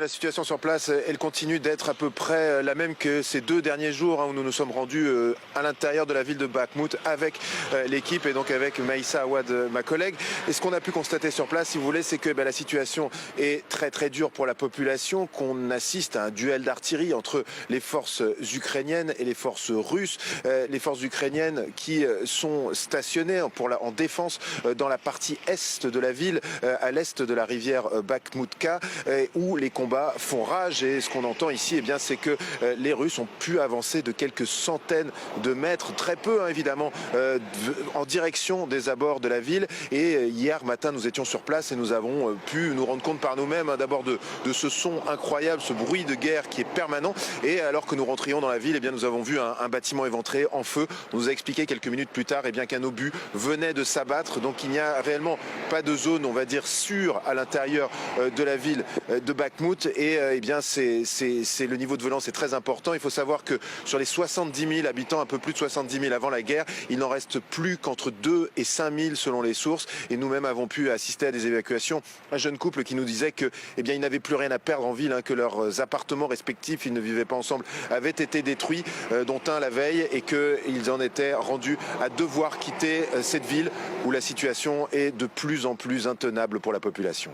La situation sur place, elle continue d'être à peu près la même que ces 2 derniers jours où nous nous sommes rendus à l'intérieur de la ville de Bakhmout avec l'équipe et donc avec Maïssa Awad, ma collègue. Et ce qu'on a pu constater sur place, si vous voulez, c'est que la situation est très dure pour la population, qu'on assiste à un duel d'artillerie entre les forces ukrainiennes et les forces russes. Les forces ukrainiennes qui sont stationnées en défense dans la partie est de la ville, à l'est de la rivière Bakhmoutka, où les combats font rage. Et ce qu'on entend ici, c'est que les Russes ont pu avancer de quelques centaines de mètres, très peu évidemment, en direction des abords de la ville. Et hier matin, nous étions sur place et nous avons pu nous rendre compte par nous-mêmes d'abord de ce son incroyable, ce bruit de guerre qui est permanent. Et alors que nous rentrions dans la ville, nous avons vu un bâtiment éventré en feu. On nous a expliqué quelques minutes plus tard qu'un obus venait de s'abattre. Donc il n'y a réellement pas de zone, on va dire, sûre à l'intérieur de la ville de Bakhmout. Et c'est le niveau de violence est très important. Il faut savoir que sur les 70 000 habitants, un peu plus de 70 000 avant la guerre, il n'en reste plus qu'entre 2 et 5 000 selon les sources. Et nous-mêmes avons pu assister à des évacuations. Un jeune couple qui nous disait que, ils n'avaient plus rien à perdre en ville, que leurs appartements respectifs, ils ne vivaient pas ensemble, avaient été détruits, dont un la veille, et qu'ils en étaient rendus à devoir quitter cette ville où la situation est de plus en plus intenable pour la population.